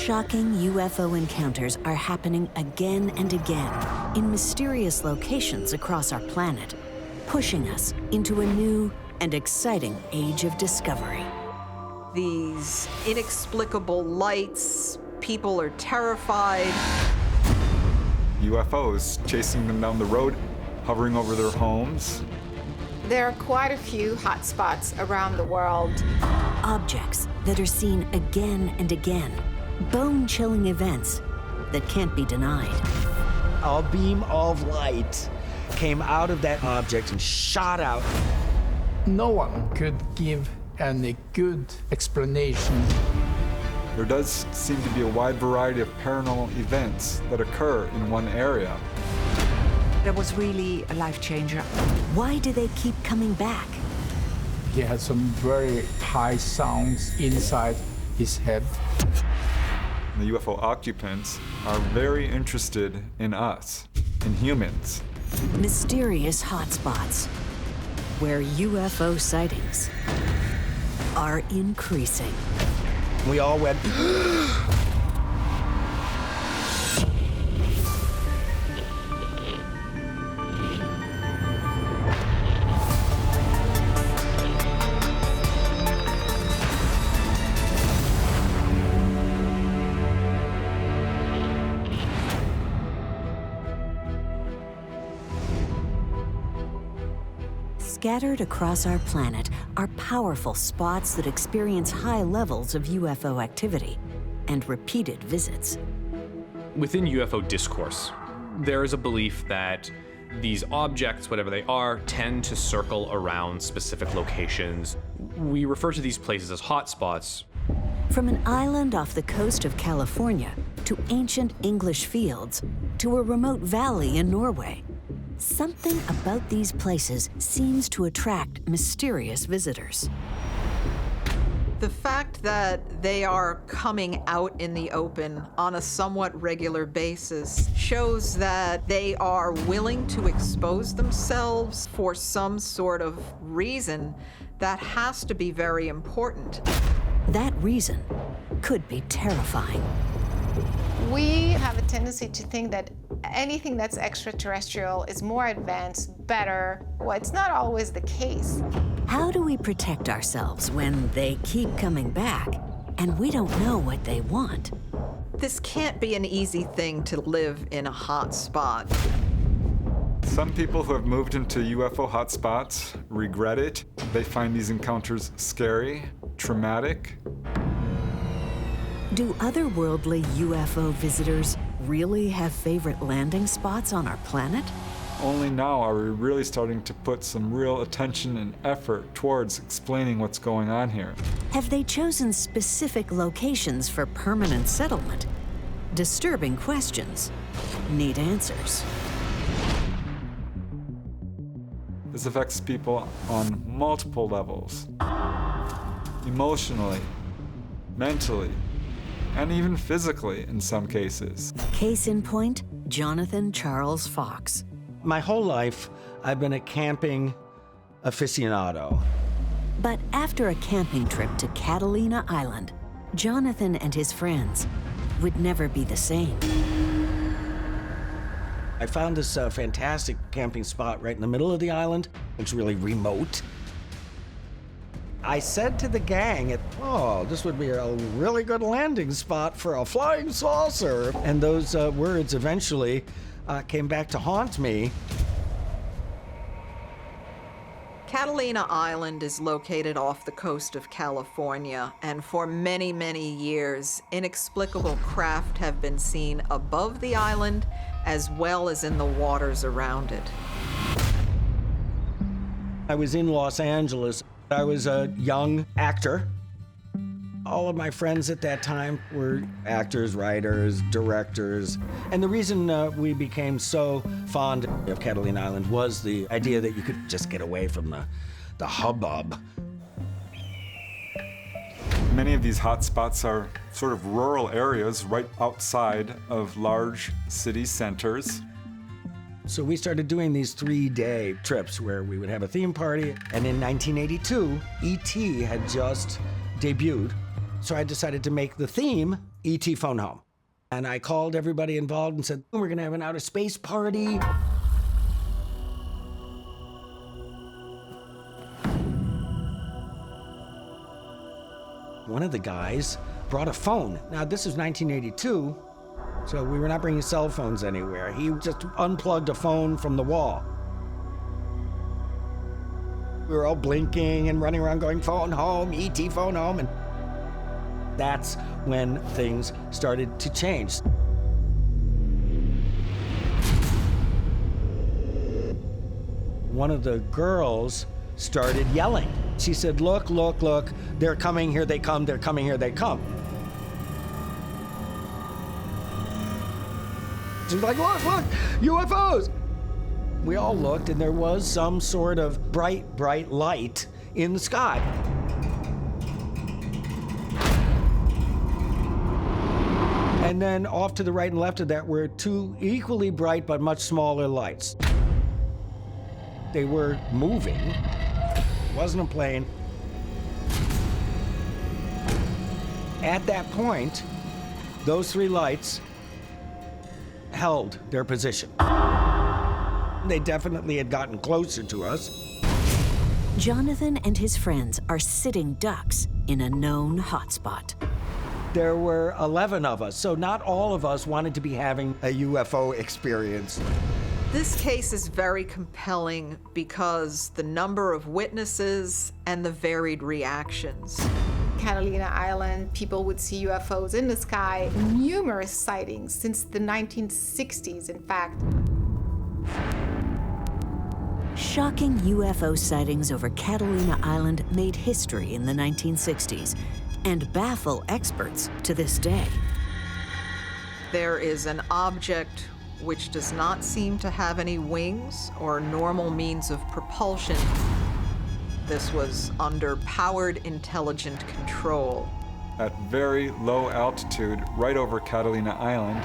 Shocking UFO encounters are happening again and again in mysterious locations across our planet, pushing us into a new and exciting age of discovery. These inexplicable lights, people are terrified. UFOs chasing them down the road, hovering over their homes. There are quite a few hotspots around the world. Objects that are seen again and again. Bone-chilling events that can't be denied. A beam of light came out of that object and shot out. No one could give any good explanation. There does seem to be a wide variety of paranormal events that occur in one area. That was really a life changer. Why do they keep coming back? He had some very high sounds inside his head. The UFO occupants are very interested in us, in humans. Mysterious hotspots where UFO sightings are increasing. We all went, Scattered across our planet are powerful spots that experience high levels of UFO activity and repeated visits. Within UFO discourse, there is a belief that these objects, whatever they are, tend to circle around specific locations. We refer to these places as hotspots. From an island off the coast of California to ancient English fields to a remote valley in Norway, something about these places seems to attract mysterious visitors. The fact that they are coming out in the open on a somewhat regular basis shows that they are willing to expose themselves for some sort of reason that has to be very important. That reason could be terrifying. We have a tendency to think that anything that's extraterrestrial is more advanced, better. Well, it's not always the case. How do we protect ourselves when they keep coming back and we don't know what they want? This can't be an easy thing to live in a hot spot. Some people who have moved into UFO hotspots regret it. They find these encounters scary, traumatic. Do otherworldly UFO visitors really have favorite landing spots on our planet? Only now are we really starting to put some real attention and effort towards explaining what's going on here. Have they chosen specific locations for permanent settlement? Disturbing questions need answers. This affects people on multiple levels. Emotionally, mentally, and even physically in some cases. Case in point, Jonathan Charles Fox. my whole life, I've been a camping aficionado. But after a camping trip to Catalina Island, Jonathan and his friends would never be the same. I found this fantastic camping spot right in the middle of the island. It's really remote. I said to the gang, oh, this would be a really good landing spot for a flying saucer. And those words eventually came back to haunt me. Catalina Island is located off the coast of California, and for many, many years, inexplicable craft have been seen above the island as well as in the waters around it. I was in Los Angeles. I was a young actor. All of my friends at that time were actors, writers, directors. And the reason we became so fond of Catalina Island was the idea that you could just get away from the hubbub. Many of these hotspots are sort of rural areas right outside of large city centers. So we started doing these 3-day trips where we would have a theme party. And in 1982, E.T. had just debuted. So I decided to make the theme E.T. Phone Home. And I called everybody involved and said, we're gonna have an outer space party. One of the guys brought a phone. Now, this is 1982, so we were not bringing cell phones anywhere. He just unplugged a phone from the wall. We were all blinking and running around going, phone home, E.T. phone home, and that's when things started to change. One of the girls started yelling. She said, look, look, look, they're coming, here they come, they're coming, here they come. She was like, look, look, UFOs! We all looked, and there was some sort of bright, bright light in the sky. And then off to the right and left of that were two equally bright but much smaller lights. They were moving. It wasn't a plane. At that point, those three lights held their position. They definitely had gotten closer to us. Jonathan and his friends are sitting ducks in a known hotspot. There were 11 of us, so not all of us wanted to be having a UFO experience. This case is very compelling because the number of witnesses and the varied reactions. Catalina Island, people would see UFOs in the sky, numerous sightings since the 1960s, in fact. Shocking UFO sightings over Catalina Island made history in the 1960s and baffle experts to this day. There is an object which does not seem to have any wings or normal means of propulsion. This was under powered intelligent control. At very low altitude, right over Catalina Island.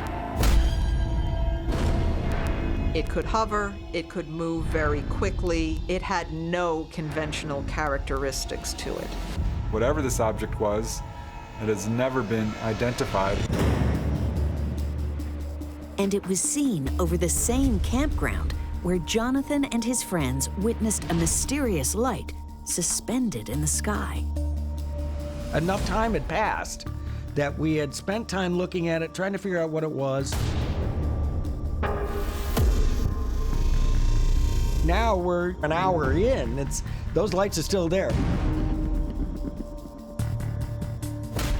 It could hover, it could move very quickly. It had no conventional characteristics to it. Whatever this object was, it has never been identified. And it was seen over the same campground where Jonathan and his friends witnessed a mysterious light suspended in the sky. Enough time had passed that we had spent time looking at it, trying to figure out what it was. Now we're an hour in, those lights are still there.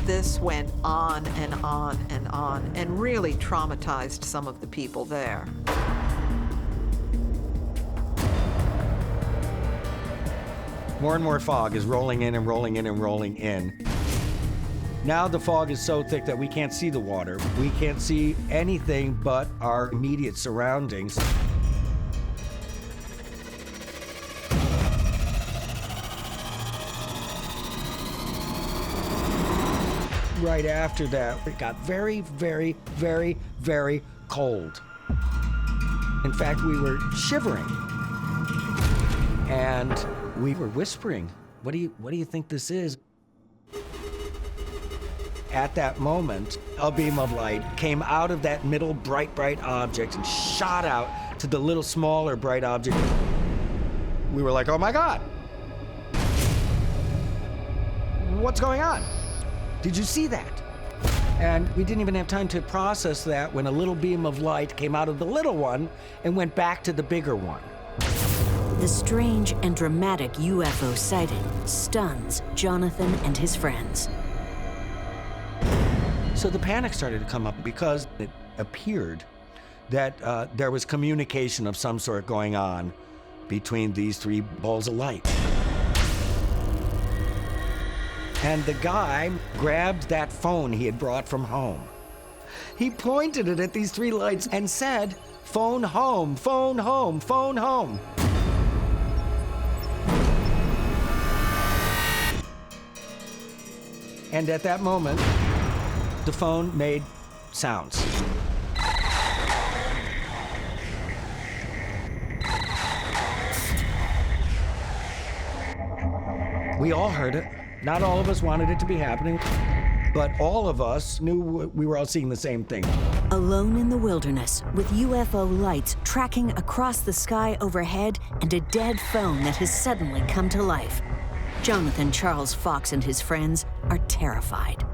This went on and on and on and really traumatized some of the people there. More and more fog is rolling in and rolling in and rolling in. Now the fog is so thick that we can't see the water. We can't see anything but our immediate surroundings. Right after that, it got very, very, very, very cold. In fact, we were shivering. And we were whispering, what do you think this is? At that moment, a beam of light came out of that middle bright, bright object and shot out to the little smaller bright object. We were like, oh my God. What's going on? Did you see that? And we didn't even have time to process that when a little beam of light came out of the little one and went back to the bigger one. The strange and dramatic UFO sighting stuns Jonathan and his friends. So the panic started to come up because it appeared that there was communication of some sort going on between these three balls of light. And the guy grabbed that phone he had brought from home. He pointed it at these three lights and said, phone home, phone home, phone home. And at that moment, the phone made sounds. We all heard it. Not all of us wanted it to be happening. but all of us knew we were all seeing the same thing. Alone in the wilderness, with UFO lights tracking across the sky overhead and a dead phone that has suddenly come to life, Jonathan Charles Fox and his friends are terrified.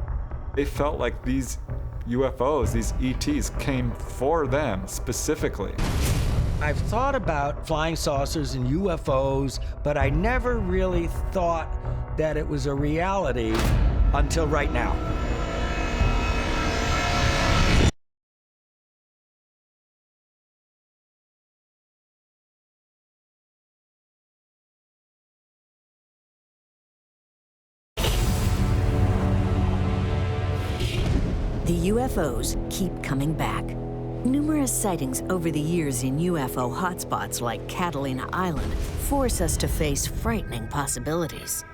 They felt like these UFOs, these ETs, came for them specifically. I've thought about flying saucers and UFOs, but I never really thought that it was a reality until right now. The UFOs keep coming back. Numerous sightings over the years in UFO hotspots like Catalina Island force us to face frightening possibilities.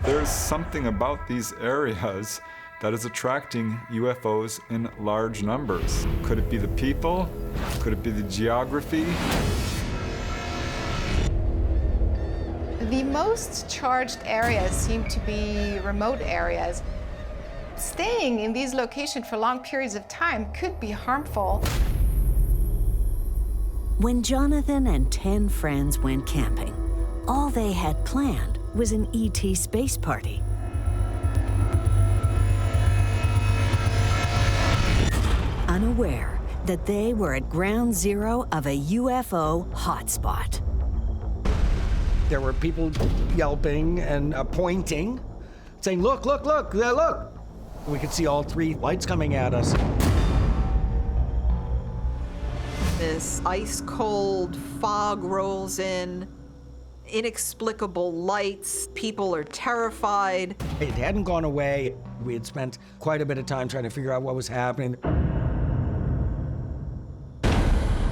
There's something about these areas that is attracting UFOs in large numbers. Could it be the people? Could it be the geography? The most charged areas seem to be remote areas. Staying in these locations for long periods of time could be harmful. When Jonathan and 10 friends went camping, all they had planned was an ET space party. Unaware that they were at ground zero of a UFO hotspot. There were people yelping and pointing, saying, look, look, look, look. We could see all 3 lights coming at us. This ice-cold fog rolls in, inexplicable lights, people are terrified. It hadn't gone away. We had spent quite a bit of time trying to figure out what was happening.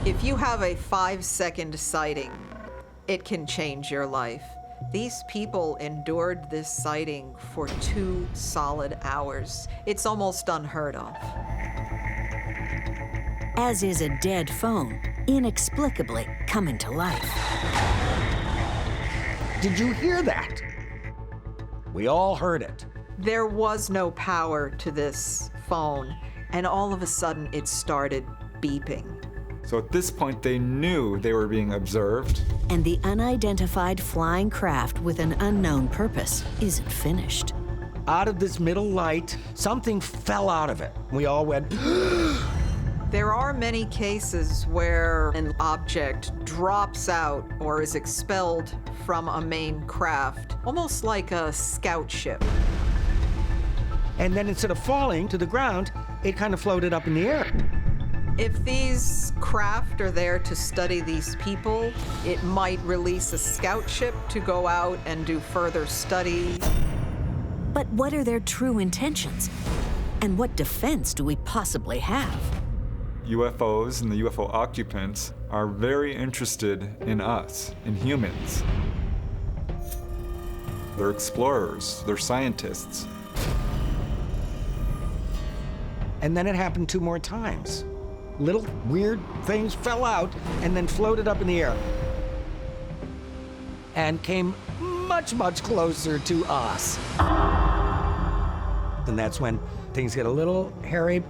If you have a 5-second sighting, it can change your life. These people endured this sighting for 2 solid hours. It's almost unheard of. As is a dead phone, inexplicably coming to life. Did you hear that? We all heard it. There was no power to this phone, and all of a sudden it started beeping. So at this point, they knew they were being observed. And the unidentified flying craft with an unknown purpose isn't finished. Out of this middle light, something fell out of it. We all went, There are many cases where an object drops out or is expelled from a main craft, almost like a scout ship. and then instead of falling to the ground, it kind of floated up in the air. If these craft are there to study these people, it might release a scout ship to go out and do further study. But what are their true intentions? And what defense do we possibly have? UFOs and the UFO occupants are very interested in us, in humans. They're explorers, they're scientists. And then it happened 2 more times. Little weird things fell out and then floated up in the air and came much, much closer to us. And that's when things get a little hairy.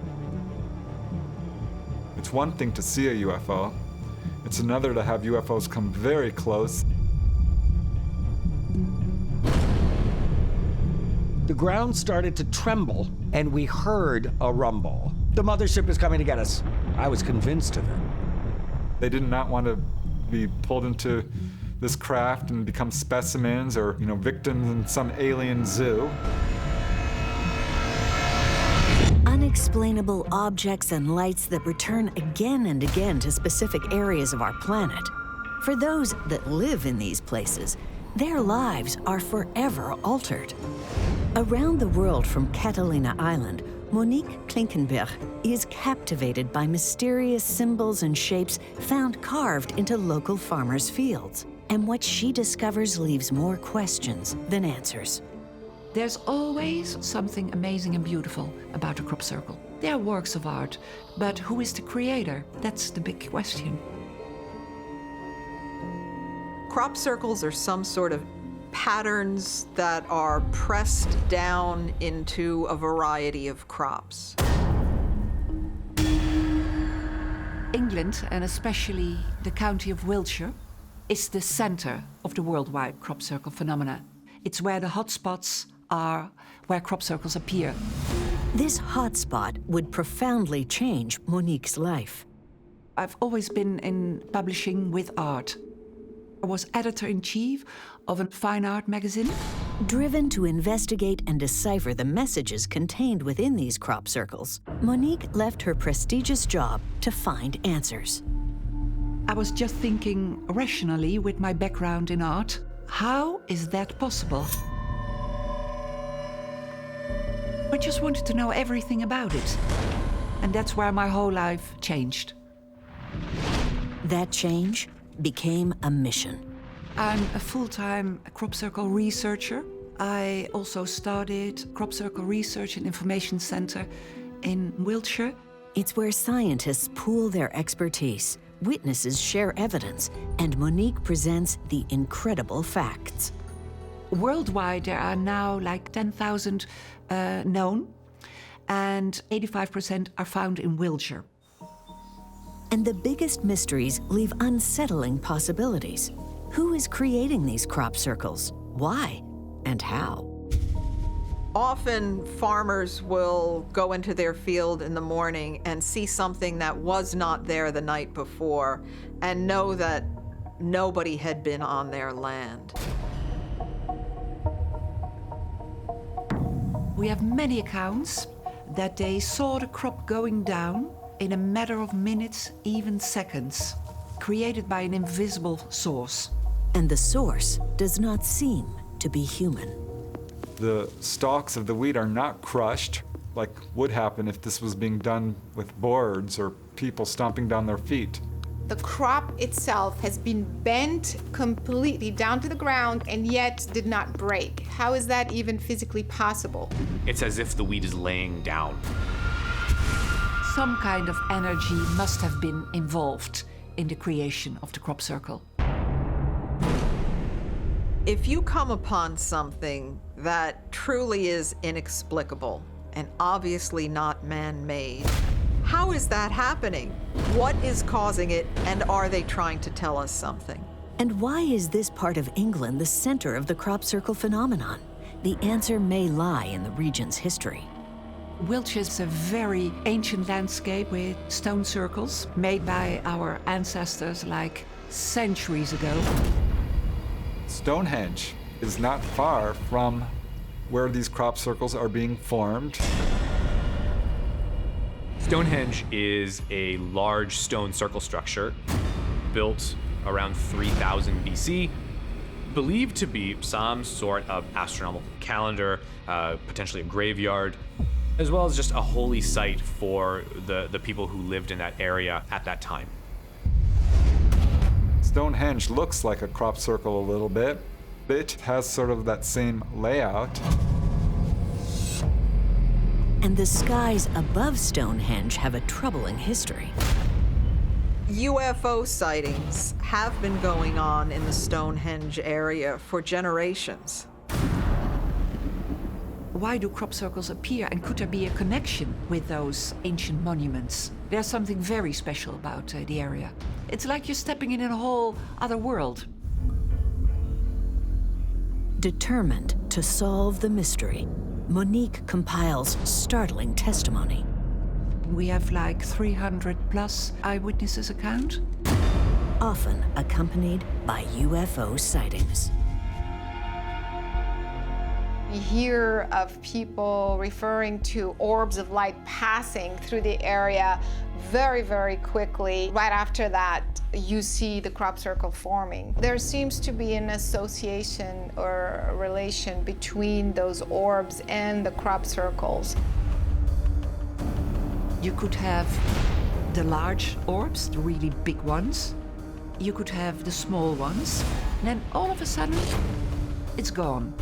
It's one thing to see a UFO. It's another to have UFOs come very close. The ground started to tremble and we heard a rumble. The mothership is coming to get us. I was convinced of it. They did not want to be pulled into this craft and become specimens or, victims in some alien zoo. Unexplainable objects and lights that return again and again to specific areas of our planet. For those that live in these places, their lives are forever altered. Around the world from Catalina Island, Monique Klinkenberg is captivated by mysterious symbols and shapes found carved into local farmers' fields. And what she discovers leaves more questions than answers. There's always something amazing and beautiful about a crop circle. They are works of art, but who is the creator? That's the big question. Crop circles are some sort of patterns that are pressed down into a variety of crops. England, and especially the county of Wiltshire, is the center of the worldwide crop circle phenomena. It's where the hotspots are, where crop circles appear. This hotspot would profoundly change Monique's life. I've always been in publishing with art. I was editor-in-chief of a fine art magazine. Driven to investigate and decipher the messages contained within these crop circles, Monique left her prestigious job to find answers. I was just thinking rationally with my background in art, how is that possible? I just wanted to know everything about it. And that's where my whole life changed. That change became a mission. I'm a full-time crop circle researcher. I also started Crop Circle Research and Information Center in Wiltshire. It's where scientists pool their expertise, witnesses share evidence, and Monique presents the incredible facts. Worldwide, there are now like 10,000 known, and 85% are found in Wiltshire. And the biggest mysteries leave unsettling possibilities. Who is creating these crop circles? Why? And how? Often farmers will go into their field in the morning and see something that was not there the night before and know that nobody had been on their land. We have many accounts that they saw the crop going down in a matter of minutes, even seconds, created by an invisible source. And the source does not seem to be human. The stalks of the wheat are not crushed like would happen if this was being done with boards or people stomping down their feet. The crop itself has been bent completely down to the ground and yet did not break. How is that even physically possible? It's as if the wheat is laying down. Some kind of energy must have been involved in the creation of the crop circle. If you come upon something that truly is inexplicable and obviously not man-made, how is that happening? What is causing it, and are they trying to tell us something? And why is this part of England the center of the crop circle phenomenon? The answer may lie in the region's history. Wiltshire is a very ancient landscape with stone circles made by our ancestors like centuries ago. Stonehenge is not far from where these crop circles are being formed. Stonehenge is a large stone circle structure built around 3000 BC, believed to be some sort of astronomical calendar, potentially a graveyard, as well as just a holy site for the people who lived in that area at that time. Stonehenge looks like a crop circle a little bit. It has sort of that same layout. And the skies above Stonehenge have a troubling history. UFO sightings have been going on in the Stonehenge area for generations. Why do crop circles appear, and could there be a connection with those ancient monuments? There's something very special about the area. It's like you're stepping in a whole other world. Determined to solve the mystery, Monique compiles startling testimony. We have like 300 plus eyewitnesses account. Often accompanied by UFO sightings. We hear of people referring to orbs of light passing through the area very, very quickly. Right after that, you see the crop circle forming. There seems to be an association or a relation between those orbs and the crop circles. You could have the large orbs, the really big ones. You could have the small ones. And then all of a sudden, it's gone.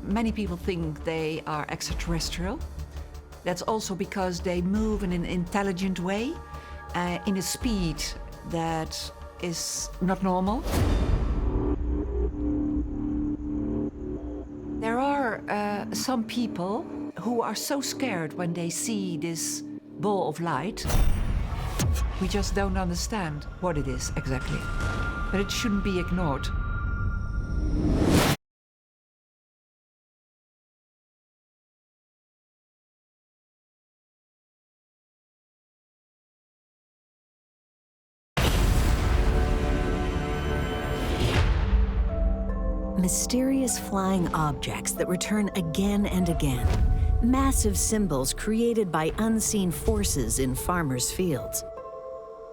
Many people think they are extraterrestrial. That's also because they move in an intelligent way, in a speed that is not normal. some people who are so scared when they see this ball of light. We just don't understand what it is exactly. But it shouldn't be ignored. Mysterious flying objects that return again and again. Massive symbols created by unseen forces in farmers' fields.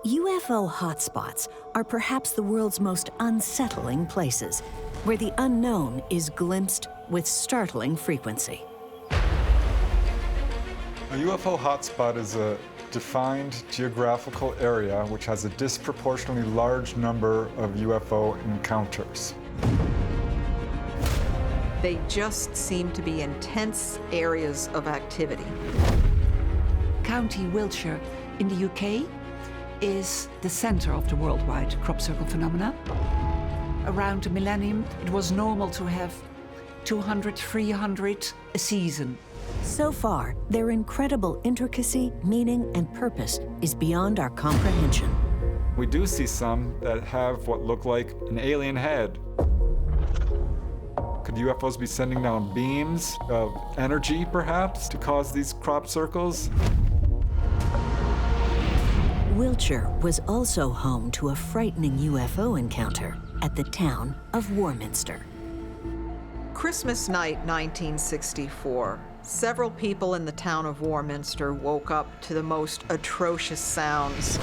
UFO hotspots are perhaps the world's most unsettling places, where the unknown is glimpsed with startling frequency. A UFO hotspot is a defined geographical area which has a disproportionately large number of UFO encounters. They just seem to be intense areas of activity. County Wiltshire in the UK is the center of the worldwide crop circle phenomena. Around the millennium, it was normal to have 200, 300 a season. So far, their incredible intricacy, meaning, and purpose is beyond our comprehension. We do see some that have what look like an alien head. Could UFOs be sending down beams of energy, perhaps, to cause these crop circles? Wiltshire was also home to a frightening UFO encounter at the town of Warminster. Christmas night, 1964, several people in the town of Warminster woke up to the most atrocious sounds.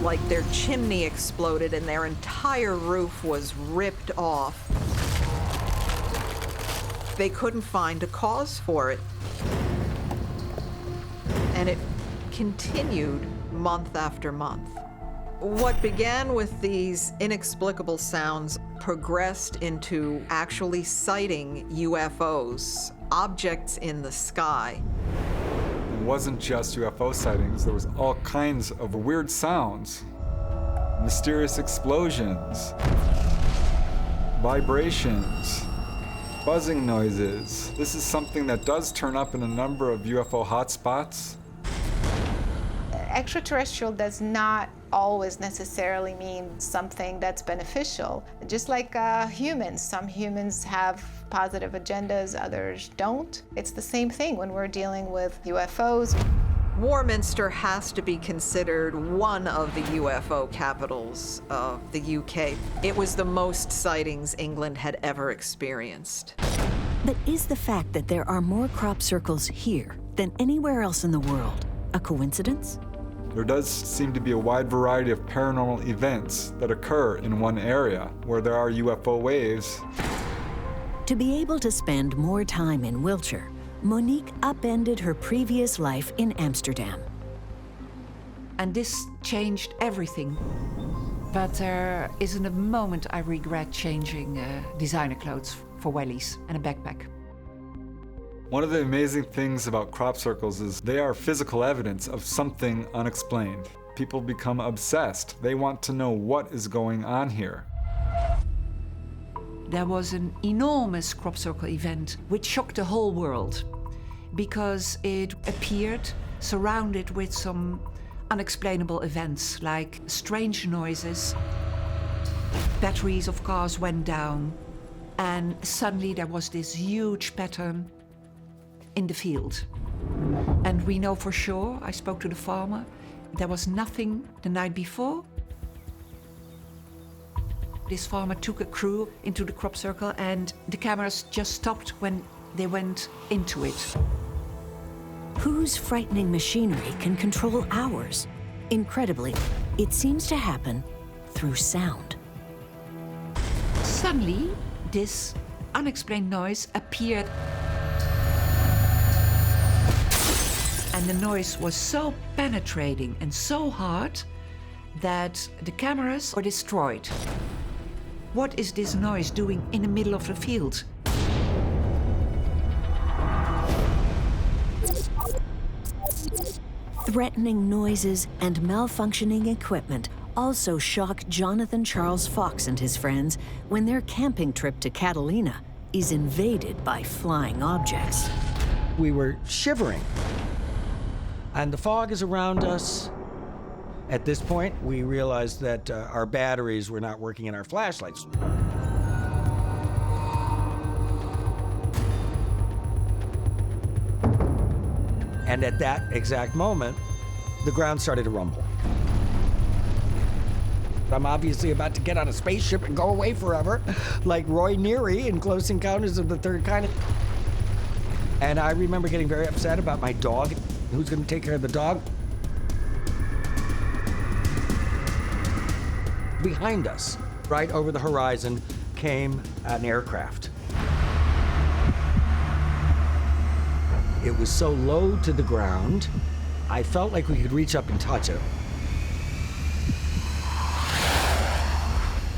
Like their chimney exploded and their entire roof was ripped off. They couldn't find a cause for it. And it continued month after month. What began with these inexplicable sounds progressed into actually sighting UFOs, objects in the sky. It wasn't just UFO sightings, there was all kinds of weird sounds, mysterious explosions, vibrations, buzzing noises. This is something that does turn up in a number of UFO hotspots. Extraterrestrial does not always necessarily mean something that's beneficial. Just like humans, some humans have positive agendas, others don't. It's the same thing when we're dealing with UFOs. Warminster has to be considered one of the UFO capitals of the UK. It was the most sightings England had ever experienced. But is the fact that there are more crop circles here than anywhere else in the world a coincidence? There does seem to be a wide variety of paranormal events that occur in one area where there are UFO waves. To be able to spend more time in Wiltshire, Monique upended her previous life in Amsterdam. And this changed everything. But there isn't a moment I regret changing designer clothes for wellies and a backpack. One of the amazing things about crop circles is they are physical evidence of something unexplained. People become obsessed. They want to know what is going on here. There was an enormous crop circle event which shocked the whole world because it appeared surrounded with some unexplainable events like strange noises, batteries of cars went down, and suddenly there was this huge pattern in the field. And we know for sure, I spoke to the farmer, there was nothing the night before. This farmer took a crew into the crop circle and the cameras just stopped when they went into it. Whose frightening machinery can control ours? Incredibly, it seems to happen through sound. Suddenly, this unexplained noise appeared. And the noise was so penetrating and so hard that the cameras were destroyed. What is this noise doing in the middle of the field? Threatening noises and malfunctioning equipment also shock Jonathan Charles Fox and his friends when their camping trip to Catalina is invaded by flying objects. We were shivering, and the fog is around us. At this point, we realized that our batteries were not working in our flashlights. And at that exact moment, the ground started to rumble. I'm obviously about to get on a spaceship and go away forever, like Roy Neary in Close Encounters of the Third Kind. And I remember getting very upset about my dog. Who's going to take care of the dog? Behind us, right over the horizon, came an aircraft. It was so low to the ground, I felt like we could reach up and touch it.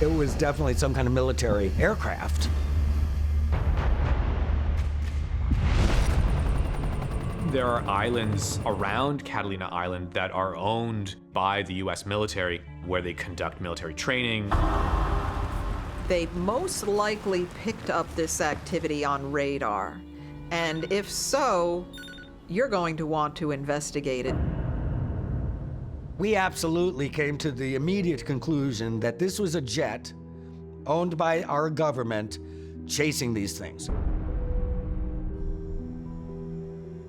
It was definitely some kind of military aircraft. There are islands around Catalina Island that are owned by the US military, where they conduct military training. They most likely picked up this activity on radar. And if so, you're going to want to investigate it. We absolutely came to the immediate conclusion that this was a jet owned by our government chasing these things.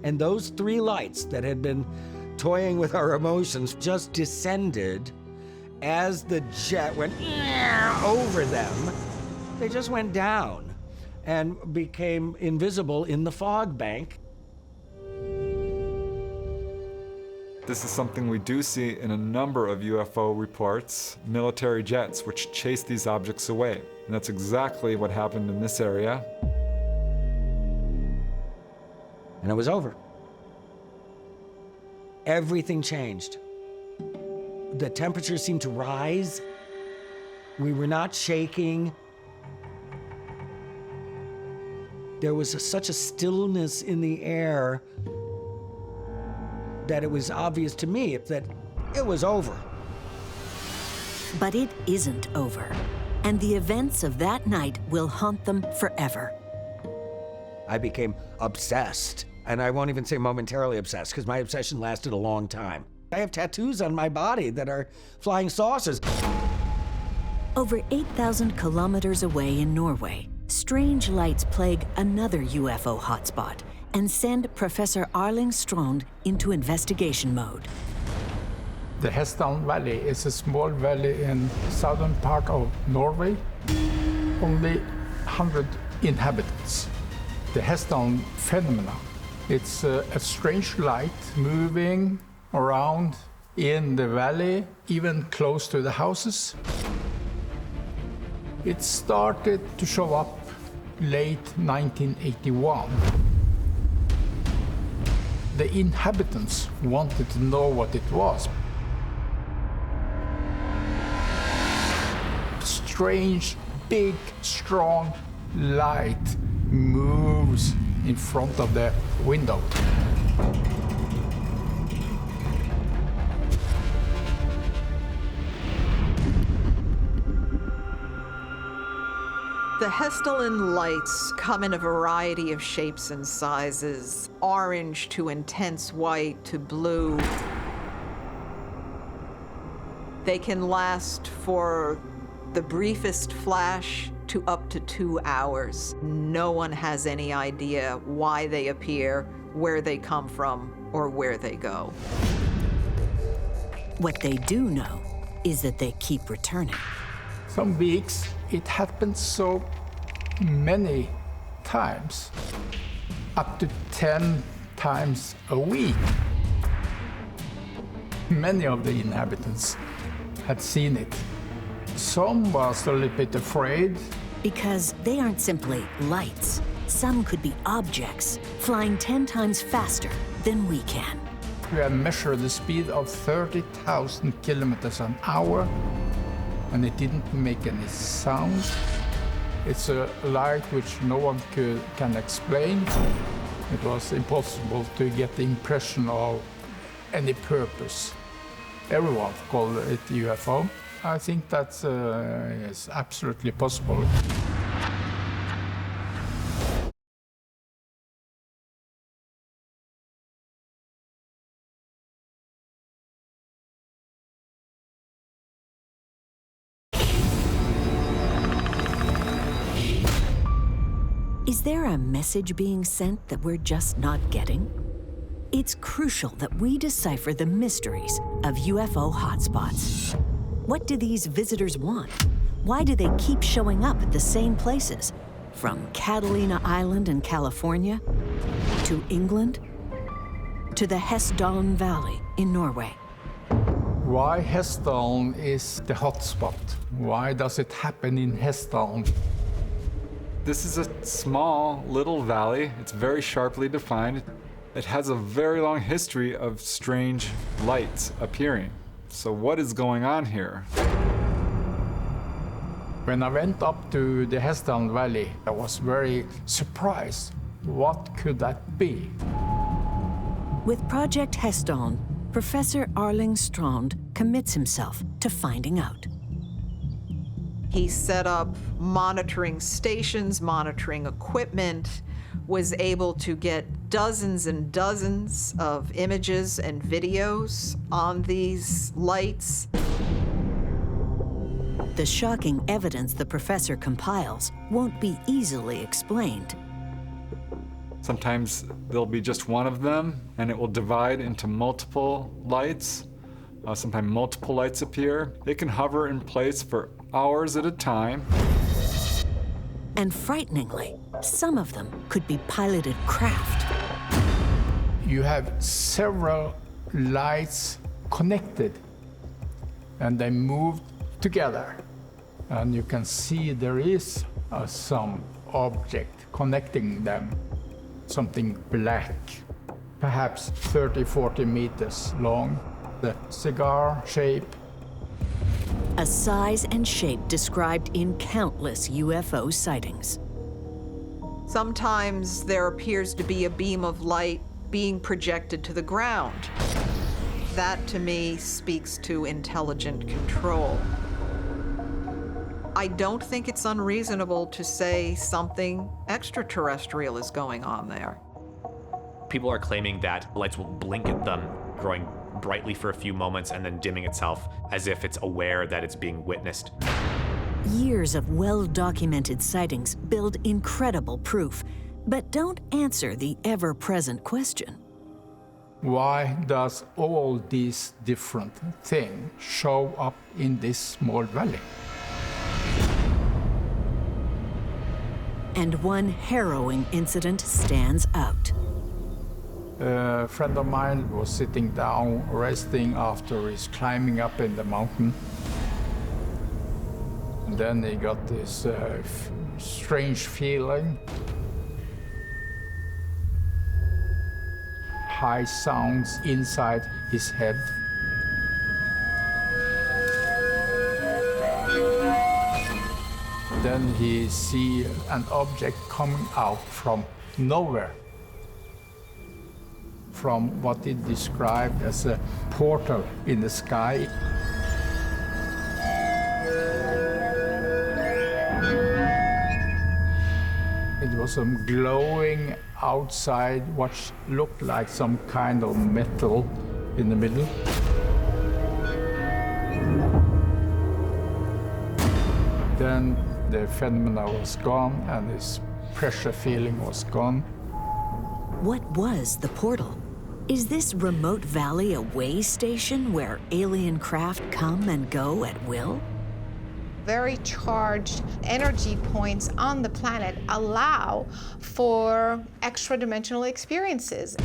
And those three lights that had been toying with our emotions just descended as the jet went over them. They just went down and became invisible in the fog bank. This is something we do see in a number of UFO reports, military jets which chase these objects away. And that's exactly what happened in this area. And it was over. Everything changed. The temperature seemed to rise. We were not shaking. There was such a stillness in the air that it was obvious to me that it was over. But it isn't over, and the events of that night will haunt them forever. I became obsessed, and I won't even say momentarily obsessed, because my obsession lasted a long time. I have tattoos on my body that are flying saucers. Over 8,000 kilometers away in Norway, strange lights plague another UFO hotspot and send Professor Erling Strand into investigation mode. The Hesdalen Valley is a small valley in southern part of Norway. Only 100 inhabitants. The Hesdalen phenomena. It's a strange light moving around in the valley, even close to the houses. It started to show up late 1981. The inhabitants wanted to know what it was. Strange, big, strong light moves in front of the window. The Hesdalen lights come in a variety of shapes and sizes, orange to intense white to blue. They can last for the briefest flash to up to 2 hours. No one has any idea why they appear, where they come from, or where they go. What they do know is that they keep returning. Some weeks it happens so many times, up to 10 times a week. Many of the inhabitants had seen it. Some was a little bit afraid. Because they aren't simply lights. Some could be objects, flying 10 times faster than we can. We have measured the speed of 30,000 kilometers an hour, and it didn't make any sound. It's a light which no one can explain. It was impossible to get the impression of any purpose. everyone call it UFO. I think that is absolutely possible. Is there a message being sent that we're just not getting? It's crucial that we decipher the mysteries of UFO hotspots. What do these visitors want? Why do they keep showing up at the same places? From Catalina Island in California, to England, to the Hessdalen Valley in Norway. Why Hessdalen is the hotspot? Why does it happen in Hessdalen? This is a small little valley. It's very sharply defined. It has a very long history of strange lights appearing. So what is going on here? When I went up to the Hessdalen Valley, I was very surprised. What could that be? With Project Hessdalen, Professor Erling Strand commits himself to finding out. He set up monitoring stations, monitoring equipment, was able to get dozens and dozens of images and videos on these lights. The shocking evidence the professor compiles won't be easily explained. Sometimes there'll be just one of them, and it will divide into multiple lights. Sometimes multiple lights appear. They can hover in place for hours at a time. And frighteningly, some of them could be piloted craft. You have several lights connected, and they move together. And you can see there is some object connecting them, something black, perhaps 30, 40 meters long, the cigar shape. A size and shape described in countless UFO sightings. Sometimes there appears to be a beam of light being projected to the ground. That, to me, speaks to intelligent control. I don't think it's unreasonable to say something extraterrestrial is going on there. People are claiming that lights will blink at them, growing brightly for a few moments and then dimming itself as if it's aware that it's being witnessed. Years of well-documented sightings build incredible proof, but don't answer the ever-present question. Why does all these different things show up in this small valley? And one harrowing incident stands out. A friend of mine was sitting down, resting after he's climbing up in the mountain. And then he got this strange feeling. High sounds inside his head. Then he see an object coming out from nowhere, from what he described as a portal in the sky. It was some glowing outside, what looked like some kind of metal in the middle. Then the phenomena was gone and his pressure feeling was gone. What was the portal? Is this remote valley a way station where alien craft come and go at will? Very charged energy points on the planet allow for extra-dimensional experiences.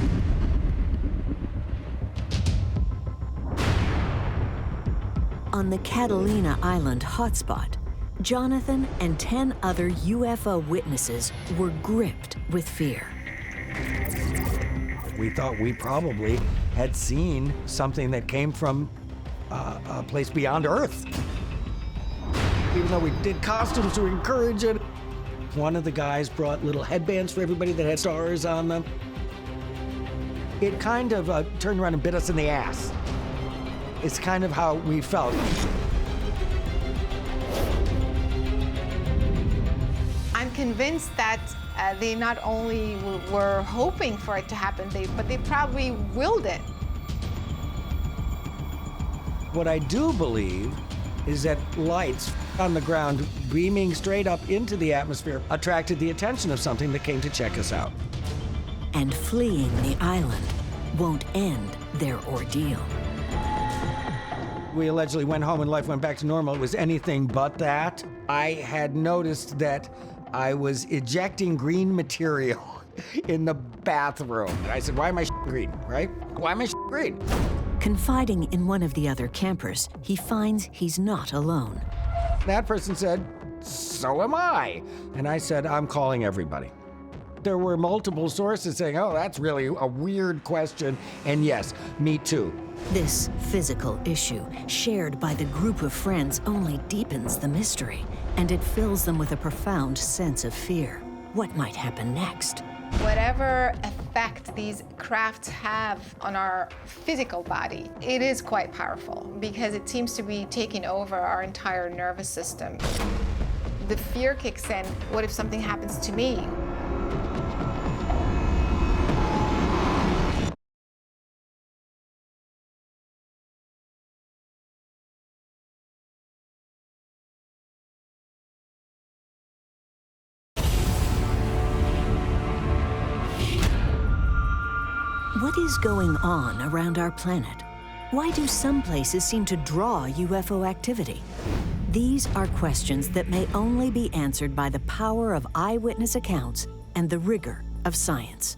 On the Catalina Island hotspot, Jonathan and 10 other UFO witnesses were gripped with fear. We thought we probably had seen something that came from a place beyond Earth. Even though we did costumes to encourage it. One of the guys brought little headbands for everybody that had stars on them. It kind of turned around and bit us in the ass. It's kind of how we felt. I'm convinced that they not only were hoping for it to happen, but they probably willed it. What I do believe is that lights on the ground beaming straight up into the atmosphere attracted the attention of something that came to check us out. And fleeing the island won't end their ordeal. We allegedly went home and life went back to normal. It was anything but that. I had noticed that I was ejecting green material in the bathroom. And I said, why am I green, right? Why am I green? Confiding in one of the other campers, he finds he's not alone. That person said, so am I. And I said, I'm calling everybody. There were multiple sources saying, oh, that's really a weird question. And yes, me too. This physical issue, shared by the group of friends, only deepens the mystery, and it fills them with a profound sense of fear. What might happen next? Whatever effect these crafts have on our physical body, it is quite powerful because it seems to be taking over our entire nervous system. The fear kicks in. What if something happens to me? What is going on around our planet? Why do some places seem to draw UFO activity? These are questions that may only be answered by the power of eyewitness accounts and the rigor of science.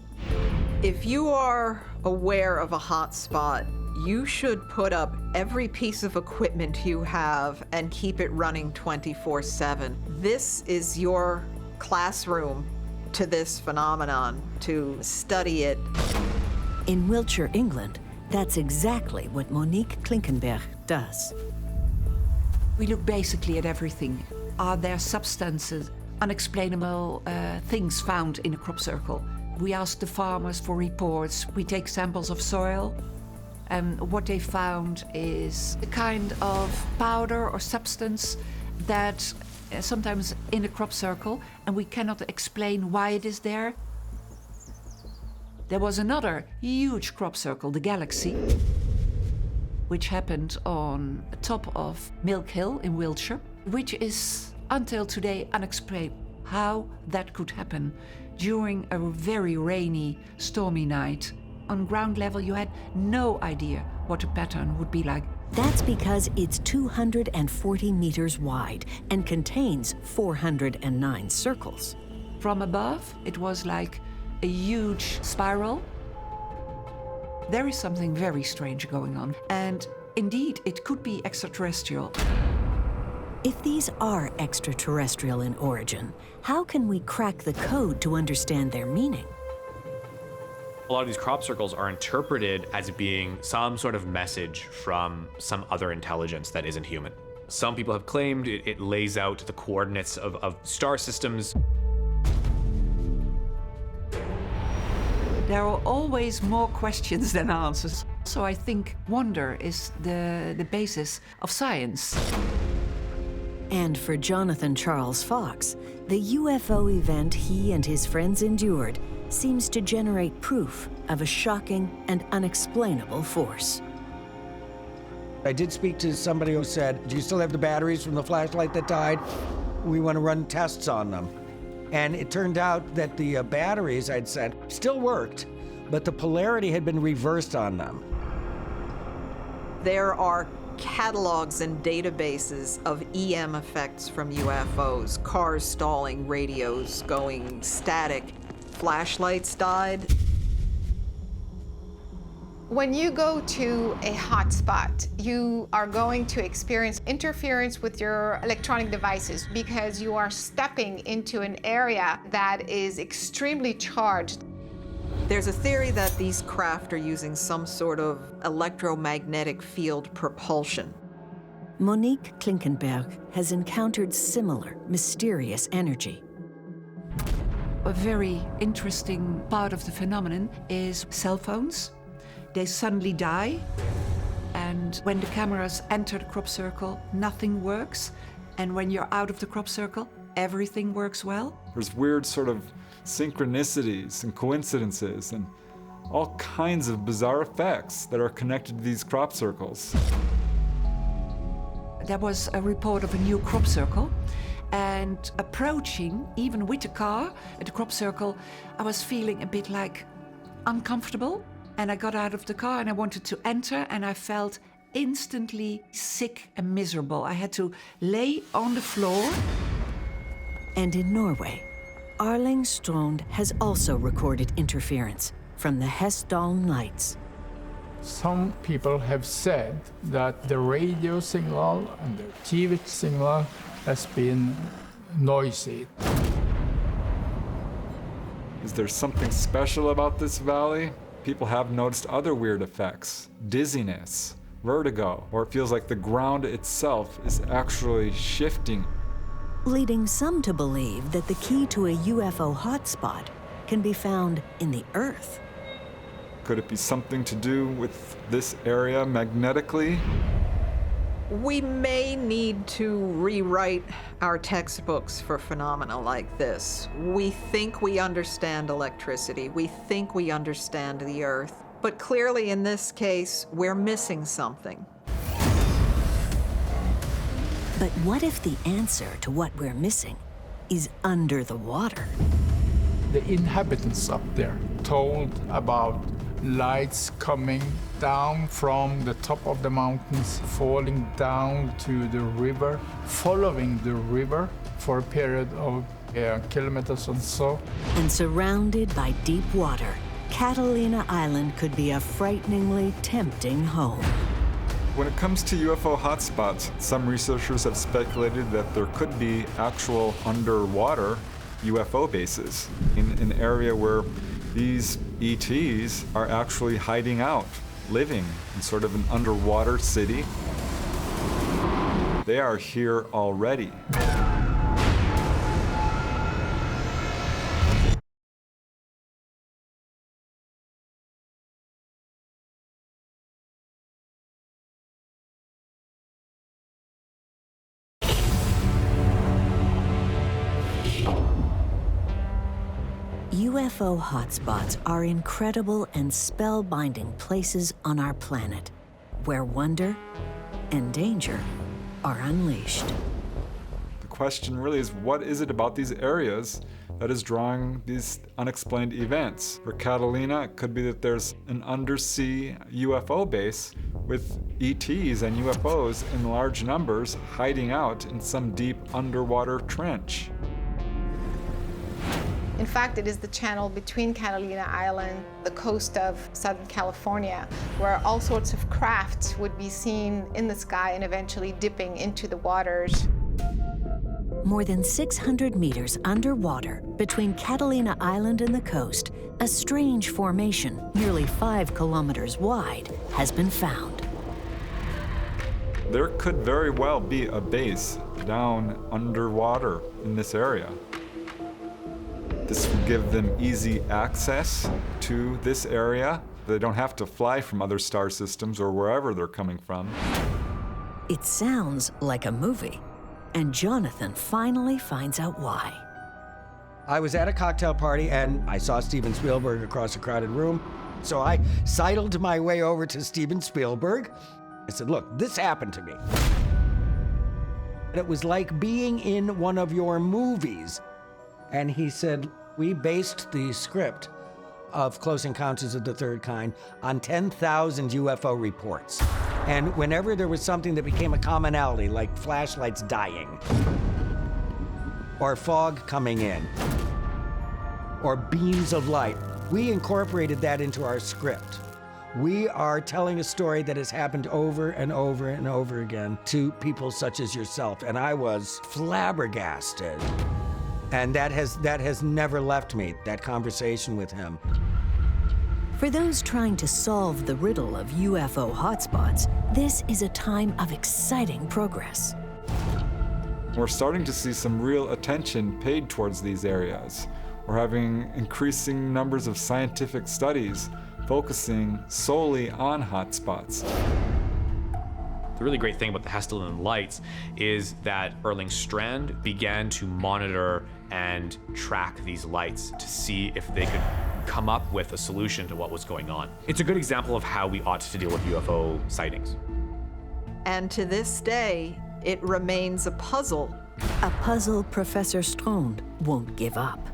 If you are aware of a hotspot, you should put up every piece of equipment you have and keep it running 24/7. This is your classroom to this phenomenon, to study it. In Wiltshire, England, that's exactly what Monique Klinkenberg does. We look basically at everything. Are there substances, unexplainable things found in a crop circle? We ask the farmers for reports. We take samples of soil. And what they found is a kind of powder or substance that sometimes in a crop circle, and we cannot explain why it is there. There was another huge crop circle, the Galaxy, which happened on the top of Milk Hill in Wiltshire, which is until today unexplained how that could happen during a very rainy, stormy night. On ground level, you had no idea what a pattern would be like. That's because it's 240 meters wide and contains 409 circles. From above, it was like a huge spiral. There is something very strange going on, and indeed, it could be extraterrestrial. If these are extraterrestrial in origin, how can we crack the code to understand their meaning? A lot of these crop circles are interpreted as being some sort of message from some other intelligence that isn't human. Some people have claimed it lays out the coordinates of star systems. There are always more questions than answers. So I think wonder is the basis of science. And for Jonathan Charles Fox, the UFO event he and his friends endured seems to generate proof of a shocking and unexplainable force. I did speak to somebody who said, do you still have the batteries from the flashlight that died? We want to run tests on them. And it turned out that the batteries, I'd said, still worked, but the polarity had been reversed on them. There are catalogs and databases of EM effects from UFOs, cars stalling, radios going static, flashlights died. When you go to a hotspot, you are going to experience interference with your electronic devices because you are stepping into an area that is extremely charged. There's a theory that these craft are using some sort of electromagnetic field propulsion. Monique Klinkenberg has encountered similar mysterious energy. A very interesting part of the phenomenon is cell phones. They suddenly die. and when the cameras enter the crop circle, nothing works. And when you're out of the crop circle, everything works well. There's weird sort of synchronicities and coincidences and all kinds of bizarre effects that are connected to these crop circles. There was a report of a new crop circle, and approaching, even with the car, at the crop circle, I was feeling a bit like uncomfortable. And I got out of the car and I wanted to enter, and I felt instantly sick and miserable. I had to lay on the floor. And in Norway, Arling Strond has also recorded interference from the Hessdalen lights. Some people have said that the radio signal and the TV signal has been noisy. Is there something special about this valley? People have noticed other weird effects, dizziness, vertigo, or it feels like the ground itself is actually shifting. Leading some to believe that the key to a UFO hotspot can be found in the Earth. Could it be something to do with this area magnetically? We may need to rewrite our textbooks for phenomena like this. We think we understand electricity. We think we understand the Earth. But clearly in this case, we're missing something. But what if the answer to what we're missing is under the water? The inhabitants up there told about lights coming down from the top of the mountains, falling down to the river, following the river for a period of kilometers or so. And surrounded by deep water, Catalina Island could be a frighteningly tempting home. When it comes to UFO hotspots, some researchers have speculated that there could be actual underwater UFO bases in an area where these ETs are actually hiding out, living in sort of an underwater city. They are here already. UFO hotspots are incredible and spellbinding places on our planet, where wonder and danger are unleashed. The question really is, what is it about these areas that is drawing these unexplained events? For Catalina, it could be that there's an undersea UFO base with ETs and UFOs in large numbers hiding out in some deep underwater trench. In fact, it is the channel between Catalina Island, the coast of Southern California, where all sorts of crafts would be seen in the sky and eventually dipping into the waters. More than 600 meters underwater between Catalina Island and the coast, a strange formation nearly 5 kilometers wide has been found. There could very well be a base down underwater in this area. This would give them easy access to this area. They don't have to fly from other star systems or wherever they're coming from. It sounds like a movie, and Jonathan finally finds out why. I was at a cocktail party and I saw Steven Spielberg across a crowded room. So I sidled my way over to Steven Spielberg. I said, look, this happened to me. It was like being in one of your movies. And he said, we based the script of Close Encounters of the Third Kind on 10,000 UFO reports. And whenever there was something that became a commonality, like flashlights dying, or fog coming in, or beams of light, we incorporated that into our script. We are telling a story that has happened over and over and over again to people such as yourself. And I was flabbergasted. And that has never left me, that conversation with him. For those trying to solve the riddle of UFO hotspots, this is a time of exciting progress. We're starting to see some real attention paid towards these areas. We're having increasing numbers of scientific studies focusing solely on hotspots. The really great thing about the Hessdalen lights is that Erling Strand began to monitor and track these lights to see if they could come up with a solution to what was going on. It's a good example of how we ought to deal with UFO sightings. And to this day, it remains a puzzle. A puzzle Professor Strand won't give up.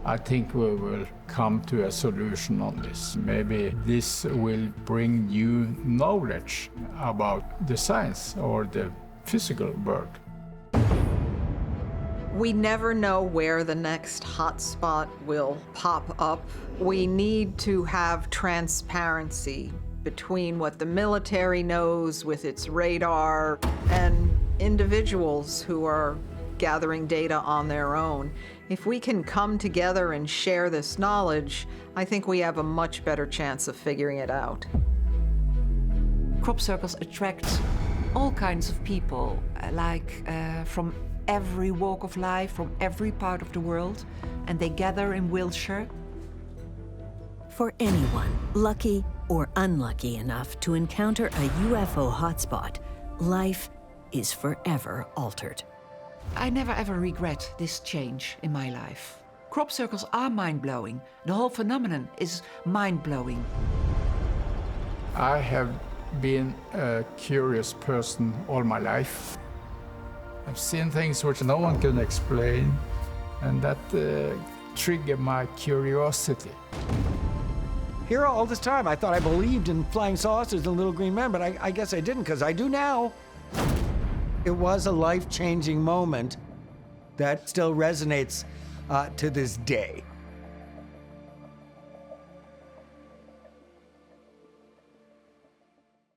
I think we will come to a solution on this. Maybe this will bring new knowledge about the science or the physical world. We never know where the next hotspot will pop up. We need to have transparency between what the military knows with its radar and individuals who are gathering data on their own. If we can come together and share this knowledge, I think we have a much better chance of figuring it out. Crop circles attract all kinds of people, from every walk of life, from every part of the world, and they gather in Wiltshire. For anyone, lucky or unlucky enough to encounter a UFO hotspot, life is forever altered. I never ever regret this change in my life. Crop circles are mind-blowing. The whole phenomenon is mind-blowing. I have been a curious person all my life. I've seen things which no one can explain, and that triggered my curiosity. Here all this time, I thought I believed in flying saucers and little green men, but I guess I didn't, because I do now. It was a life-changing moment that still resonates to this day.